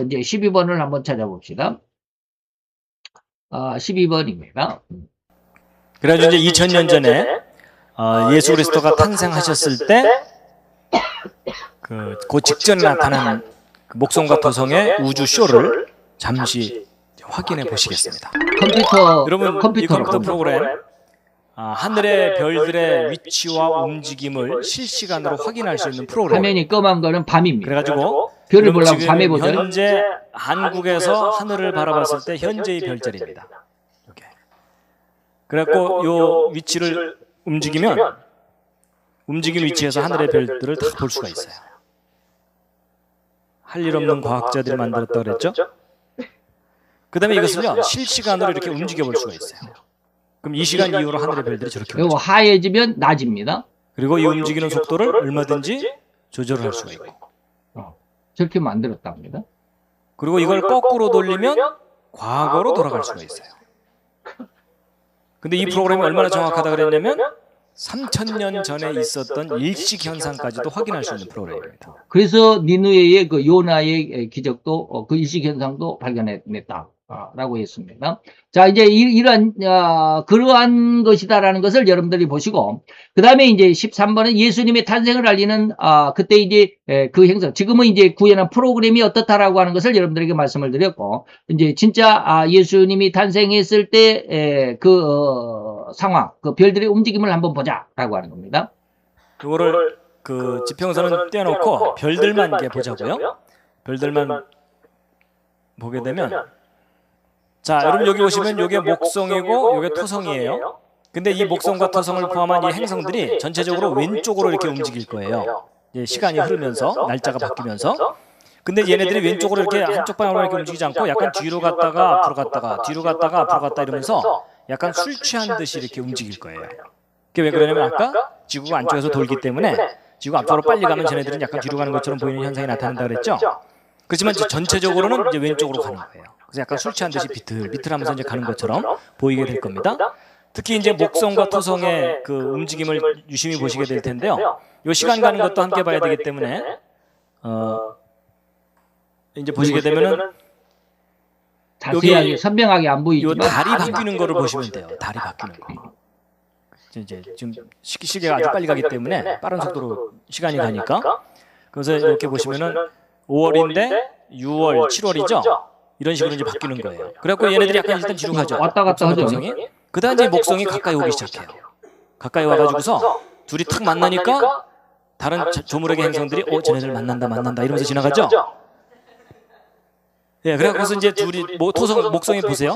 이제 12번을 한번 찾아봅시다. 12번입니다. 그래가지고 이제 2000년 전에 예수 그리스도가 탄생하셨을 때 그 직전에 나타난 그 목성과 토성의 우주 쇼를 잠시 확인해 보시겠습니다. 여러분 이 컴퓨터 프로그램 하늘의 별들의 위치와 움직임을 실시간으로 확인할 수 있는 프로그램. 화면이 검은 거는 밤입니다. 그래가지고 별을 보려면 밤에 보죠. 현재 한국에서 하늘을 바라봤을 때 현재의 별자리입니다. 이렇게. 그래갖고 요 위치를 움직이면 움직임 위치에서 하늘의 별들을 다 볼 수가 있어요. 할 일 없는 과학자들이 만들었다고 그랬죠? 그 다음에 이것을요 실시간으로 이렇게 움직여 볼 수가 있어요. 그럼 이 시간 이후로 하늘의 별들이 저렇게 그리고 하얘지면 낮입니다. 그리고 이 움직이는 속도를 얼마든지 조절할 수가 있고 저렇게 만들었답니다. 그리고 이걸 거꾸로 돌리면 과거로 돌아갈 수가 있어요. 근데 이 프로그램이 얼마나 정확하다 그랬냐면 3000년 전에 있었던 일식 현상까지도 확인할 수 있는 프로그램입니다. 그래서 니누에의 그 요나의 기적도 그 일식 현상도 발견했다. 라고 했습니다. 자, 이제 이러한 그러한 것이다라는 것을 여러분들이 보시고, 그 다음에 이제 13번은 예수님의 탄생을 알리는 그때 이제 그 행사, 지금은 이제 구현한 프로그램이 어떻다라고 하는 것을 여러분들에게 말씀을 드렸고, 이제 진짜 예수님이 탄생했을 때 그 상황, 그 별들의 움직임을 한번 보자라고 하는 겁니다. 그거를 그 지평선은 떼어놓고 별들만 이렇게 보자고요. 별들만 보게 되면. 자, 여러분 여기 보시면 이게 목성이고 이게 토성이에요. 근데 이 목성과 토성을 포함한 이 행성들이 전체적으로 왼쪽으로 이렇게 움직일 거예요. 시간이 흐르면서 날짜가 바뀌면서. 근데 얘네들이 왼쪽으로 이렇게 한쪽 방향으로 이렇게 움직이지 않고 약간 뒤로 갔다가 앞으로 갔다가 뒤로 갔다가 앞으로 갔다 이러면서 약간 술 취한 듯이 이렇게 움직일 거예요. 그게 왜 그러냐면 아까 지구가 안쪽에서 돌기 때문에 지구가 앞으로 빨리 가면 쟤네들은 약간 뒤로 가는 것처럼 보이는 현상이 나타난다 그랬죠. 그렇지만 전체적으로는 이제 왼쪽으로 가는 거예요. 그래서 약간 술 취한 듯이 비틀비틀하면서 이제 가는 것처럼 보이게 될 겁니다. 특히 이제 목성과 토성의 그 움직임을 유심히 보시게 될 텐데요. 이 시간 가는 것도 함께 봐야 되기 때문에 이제 보시게 되면은 자세하게 선명하게 안 보이지만 이 달이 바뀌는 거를 보시면 돼요. 달이 바뀌는 거. 이제 지금 시계가 아주 빨리 가기 때문에 빠른 속도로 시간이 가니까. 그래서 이렇게 보시면은 5월인데 6월, 7월이죠. 이런 식으로 이제 바뀌는 거예요. 그래갖고 얘네들이 약간 일단 뒤로 가죠. 왔다 갔다 하죠. 그 다음에 이제 목성이 가까이 오기 시작해요. 가까이 와가지고서 둘이 탁 만나니까 다른 조물에게 행성들이 쟤네들 만난다 이러면서 지나가죠. 예, 그래서 이제 둘이 목성이 보세요.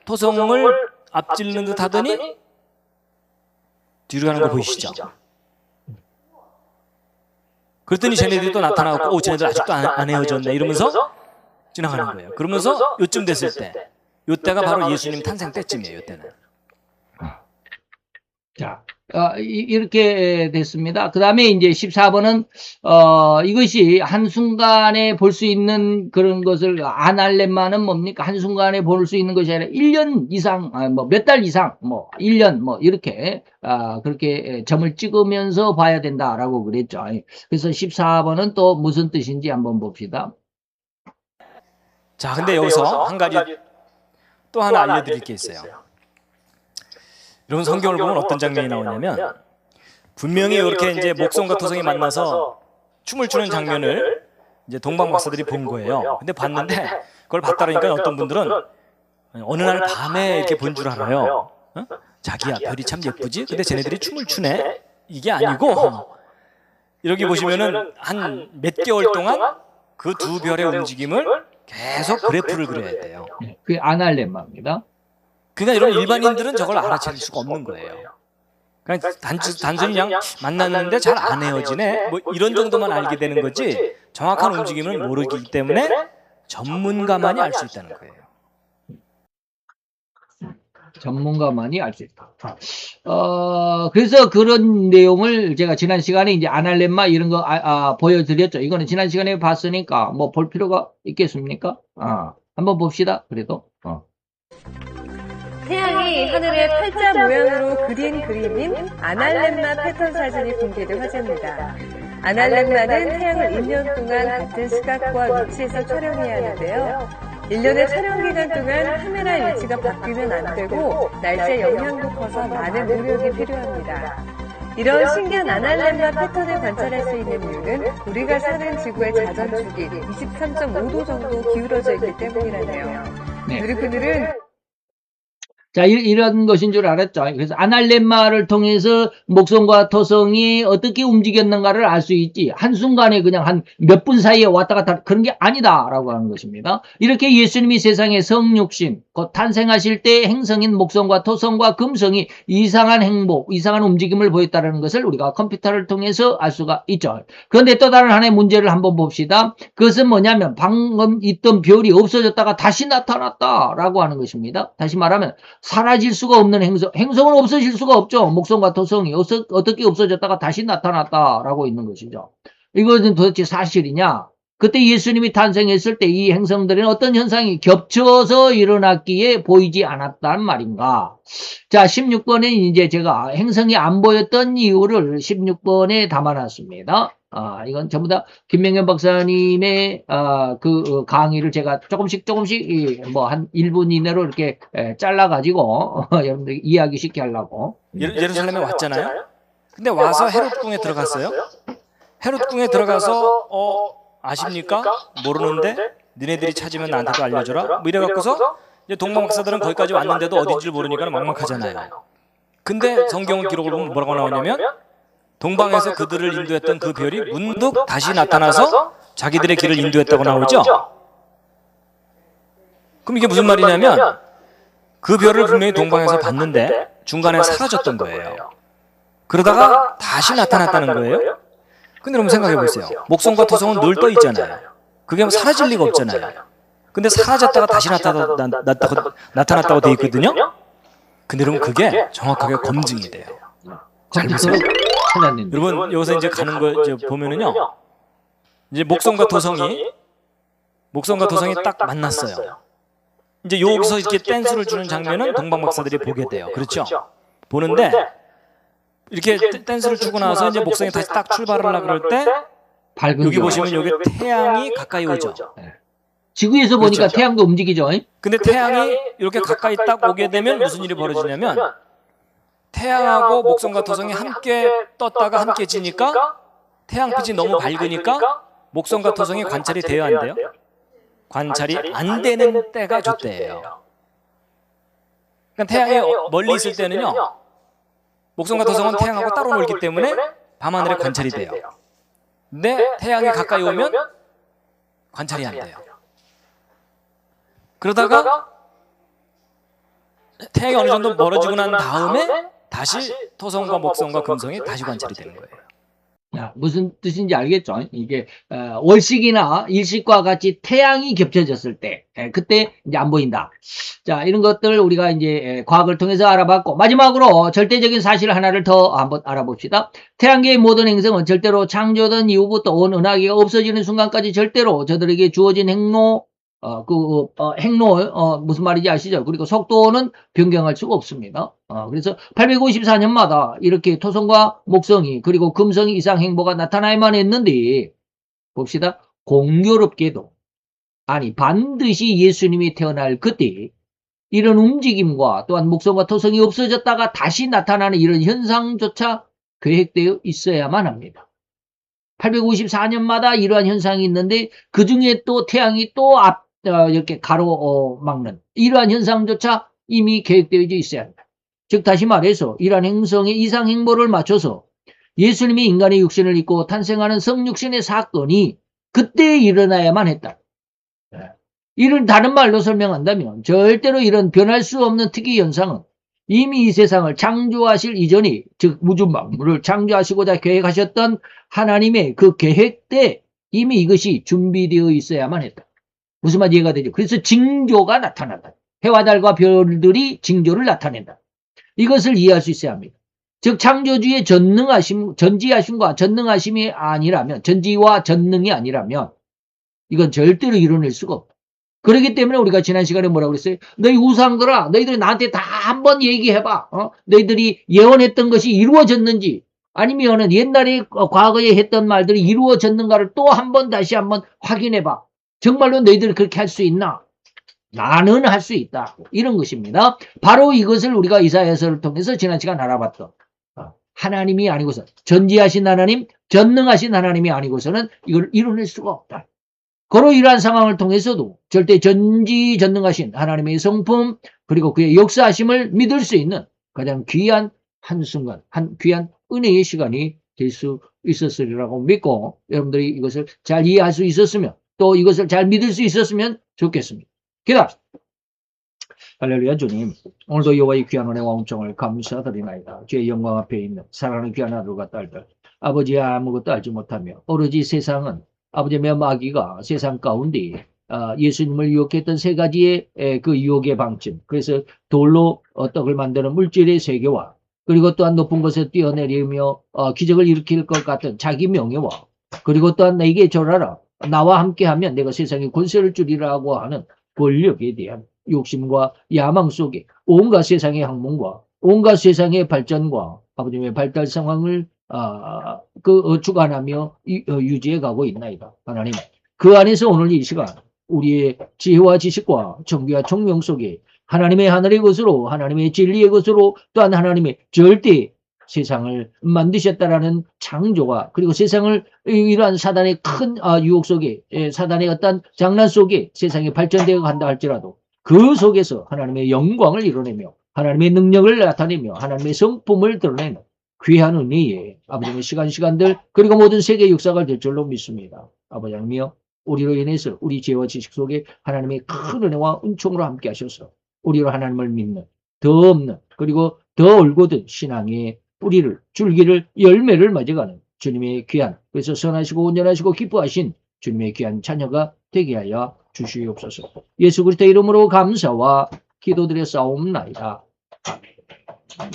토성을 앞질르는 듯 하더니 뒤로 가는 거 보이시죠? 그랬더니 쟤네들이 또 나타나고 쟤네들 아직도 안 헤어졌네 이러면서 지나가는 거예요. 그러면서 요쯤 됐을 때 요때가 바로 예수님 탄생 때쯤이에요. 요때는. 자, 이렇게 됐습니다. 그 다음에 이제 14번은, 이것이 한순간에 볼 수 있는 그런 것을, 아날렘마는 뭡니까? 한순간에 볼 수 있는 것이 아니라 1년 이상, 몇 달 이상, 1년, 이렇게, 그렇게 점을 찍으면서 봐야 된다라고 그랬죠. 그래서 14번은 또 무슨 뜻인지 한번 봅시다. 자, 근데 여기서 한 가지 또 하나 알려드릴 게 있어요. 여러분 성경을 보면 어떤 장면이 나오냐면 분명히 이렇게 이제 목성과 토성이 만나서 춤을 추는 장면을 이제 동방 박사들이 본 거예요. 근데 봤는데 그걸 봤다니까 어떤 분들은 어느 날 밤에 이렇게 본 줄 알아요. 자기야 별이 참 예쁘지? 근데 쟤네들이 춤을 추네? 이게 아니고 여기 보시면은 한 몇 개월 동안 그 두 별의 움직임을 계속 그래프를 그려야 돼요. 그게 아날렘마입니다. 그러니까 여러분 일반인들은 저걸 알아차릴 수가 없는 거예요. 그냥 단순히 그냥 만났는데 잘 안 헤어지네 뭐 이런 정도만 알게 되는 거지 정확한 움직임을 모르기 때문에 전문가만이 알 수 있다는 거예요. 전문가만이 알 수 있다. 그래서 그런 내용을 제가 지난 시간에 이제 아날렘마 이런 거 보여드렸죠. 이거는 지난 시간에 봤으니까 뭐 볼 필요가 있겠습니까? 한번 봅시다. 그래도. 태양이 하늘의 팔자 모양으로 그린 그림인 아날렘마 패턴 사진이 공개돼 화제입니다. 아날렘마는 태양을 1년 동안 같은 시각과 위치에서 촬영해야 하는데요. 1년의 촬영 기간 동안 카메라 위치가 바뀌면 안 되고 날씨의 영향도 커서 많은 노력이 필요합니다. 이런 신기한 아날렘마 패턴을 관찰할 수 있는 이유는 우리가 사는 지구의 자전축이 23.5도 정도 기울어져 있기 때문이라네요. 네. 우리 그들은 자, 이런 것인 줄 알았죠. 그래서 아날렘마를 통해서 목성과 토성이 어떻게 움직였는가를 알 수 있지. 한순간에 그냥 한 몇 분 사이에 왔다 갔다 그런 게 아니다라고 하는 것입니다. 이렇게 예수님이 세상에 성육신, 곧 탄생하실 때 행성인 목성과 토성과 금성이 이상한 행복, 이상한 움직임을 보였다는 것을 우리가 컴퓨터를 통해서 알 수가 있죠. 그런데 또 다른 하나의 문제를 한번 봅시다. 그것은 뭐냐면 방금 있던 별이 없어졌다가 다시 나타났다라고 하는 것입니다. 다시 말하면 사라질 수가 없는 행성은 없어질 수가 없죠. 목성과 토성이 어떻게 없어졌다가 다시 나타났다라고 있는 것이죠. 이것은 도대체 사실이냐? 그때 예수님이 탄생했을 때 이 행성들은 어떤 현상이 겹쳐서 일어났기에 보이지 않았단 말인가? 자, 16번에 이제 제가 행성이 안 보였던 이유를 16번에 담아놨습니다. 이건 전부 다 김명현 박사님의 그 강의를 제가 조금씩 뭐 한 1분 이내로 이렇게 잘라가지고 여러분들 이해하기 쉽게 하려고. 예루살렘에 왔잖아요. 근데 와서 헤롯 궁에 들어갔어요. 헤롯 궁에 들어가서 아십니까? 모르는데 니네들이 찾으면 나한테도 알려줘라. 뭐 이래갖고서 이제 동방 박사들은 거기까지 왔는데도 어딘 줄 모르니까 막막하잖아요. 근데 성경 기록을 보면 뭐라고 나오냐면 동방에서 그들을 인도했던 그 별이 문득 다시 나타나서 자기들의 길을 인도했다고 나오죠. 그럼 이게 무슨 말이냐면 그 별을 분명히 동방에서 봤는데 중간에 사라졌던 거예요. 그러다가 다시 나타났다는 거예요. 근데 여러분 생각해 보세요. 목성과 토성은 늘 떠 있잖아요. 그게 사라질 리가 없잖아요. 근데 사라졌다가 다시 나타났다고 돼 있거든요. 근데 여러분 그게 정확하게 검증이 돼요. 잘 보세요. 여러분 여기서 이제 가는 거 이제 보면은요. 이제 목성과 토성이 딱 만났어요. 이제 여기서 이렇게 댄스를 주는 장면은 동방 박사들이 보게 돼요. 그렇죠? 보는데 이렇게 댄스를 주고 나서 이제 목성이 다시 딱 출발을 하려고 그럴 때 여기 보시면 여기 태양이 가까이 오죠. 지구에서 보니까 그렇죠. 태양도 움직이죠. 근데 태양이 이렇게 가까이 딱 오게 되면 무슨 일이 벌어지냐면 태양하고 목성과 토성이 함께 떴다가 함께 지니까 태양빛이 너무 밝으니까 목성과 토성이 관찰이 돼야 안 돼요? 관찰이 안 되는 때가 저때예요. 그러니까 태양이 멀리 있을 때는요. 목성과 토성은 태양하고 따로 놀기 때문에 밤하늘에 관찰이 돼요. 근데 태양이 가까이 오면 관찰이 안 돼요. 그러다가 태양이 어느 정도 멀어지고 난 다음에 다시 토성과 목성과 금성이 다시 관찰이 되는 거예요. 무슨 뜻인지 알겠죠? 이게 월식이나 일식과 같이 태양이 겹쳐졌을 때 그때 이제 안 보인다. 자, 이런 것들 우리가 이제 과학을 통해서 알아봤고 마지막으로 절대적인 사실 하나를 더 한번 알아봅시다. 태양계의 모든 행성은 절대로 창조된 이후부터 온 은하계가 없어지는 순간까지 절대로 저들에게 주어진 무슨 말인지 아시죠? 그리고 속도는 변경할 수가 없습니다. 그래서 854년마다 이렇게 토성과 목성이 그리고 금성이 이상 행보가 나타나야만 했는데 봅시다. 공교롭게도 반드시 예수님이 태어날 그때 이런 움직임과 또한 목성과 토성이 없어졌다가 다시 나타나는 이런 현상조차 계획되어 있어야만 합니다. 854년마다 이러한 현상이 있는데 그 중에 또 태양이 또 이렇게 가로막는 이러한 현상조차 이미 계획되어 있어야 합니다. 즉 다시 말해서 이러한 행성의 이상 행보를 맞춰서 예수님이 인간의 육신을 입고 탄생하는 성육신의 사건이 그때 일어나야만 했다. 이를 다른 말로 설명한다면 절대로 이런 변할 수 없는 특이 현상은 이미 이 세상을 창조하실 이전이, 즉 우주 만물을 창조하시고자 계획하셨던 하나님의 그 계획 때 이미 이것이 준비되어 있어야만 했다. 무슨 말 이해가 되죠? 그래서 징조가 나타난다. 해와 달과 별들이 징조를 나타낸다. 이것을 이해할 수 있어야 합니다. 즉 창조주의 전지하심과 전능하심이 아니라면, 전지와 전능이 아니라면 이건 절대로 이뤄낼 수가 없다. 그렇기 때문에 우리가 지난 시간에 뭐라고 그랬어요? 너희 우상들아, 너희들이 나한테 다 한번 얘기해봐. 너희들이 예언했던 것이 이루어졌는지, 아니면은 옛날에 과거에 했던 말들이 이루어졌는가를 또 한번 다시 한번 확인해봐. 정말로 너희들이 그렇게 할 수 있나? 나는 할 수 있다. 이런 것입니다. 바로 이것을 우리가 이사야서를 통해서 지난 시간 알아봤던, 하나님이 아니고서, 전지하신 하나님, 전능하신 하나님이 아니고서는 이걸 이뤄낼 수가 없다. 고로 이러한 상황을 통해서도 절대 전지전능하신 하나님의 성품, 그리고 그의 역사하심을 믿을 수 있는 가장 귀한 한순간, 귀한 은혜의 시간이 될 수 있었으리라고 믿고, 여러분들이 이것을 잘 이해할 수 있었으면, 또 이것을 잘 믿을 수 있었으면 좋겠습니다. 기도합시다. 할렐루야. 주님, 오늘도 여호와의 귀한 은혜와 은총을 감사드리나이다. 주의 영광 앞에 있는 사랑하는 귀한 아들과 딸들, 아버지 아무것도 알지 못하며 오로지 세상은 아버지의 마귀가 세상 가운데 예수님을 유혹했던 세 가지의 그 유혹의 방침, 그래서 돌로 떡을 만드는 물질의 세계와, 그리고 또한 높은 곳에 뛰어내리며 기적을 일으킬 것 같은 자기 명예와, 그리고 또한 내게 절하라, 나와 함께하면 내가 세상에 권세를 주리라고 하는 권력에 대한 욕심과 야망 속에 온갖 세상의 학문과 온갖 세상의 발전과 아버지의 발달 상황을 주관하며 유지해 가고 있나이다. 하나님, 그 안에서 오늘 이 시간 우리의 지혜와 지식과 정비와 총명 속에 하나님의 하늘의 것으로, 하나님의 진리의 것으로, 또한 하나님의 절대 세상을 만드셨다라는 창조가, 그리고 세상을 이러한 사단의 큰 유혹 속에, 사단의 어떤 장난 속에 세상이 발전되어 간다 할지라도 그 속에서 하나님의 영광을 이뤄내며 하나님의 능력을 나타내며 하나님의 성품을 드러내는 귀한 은혜에 아버지의 시간들, 그리고 모든 세계 역사가 될 줄로 믿습니다. 아버지 하나님이여, 우리로 인해서 우리 지혜와 지식 속에 하나님의 큰 은혜와 은총으로 함께 하셔서 우리로 하나님을 믿는, 더 없는, 그리고 더 올곧은 신앙의 뿌리를, 줄기를, 열매를 맺어가는 주님의 귀한, 그래서 선하시고 온전하시고 기뻐하신 주님의 귀한 자녀가 되게 하여 주시옵소서. 예수 그리스도의 이름으로 감사와 기도드려 싸움나이다. 아멘.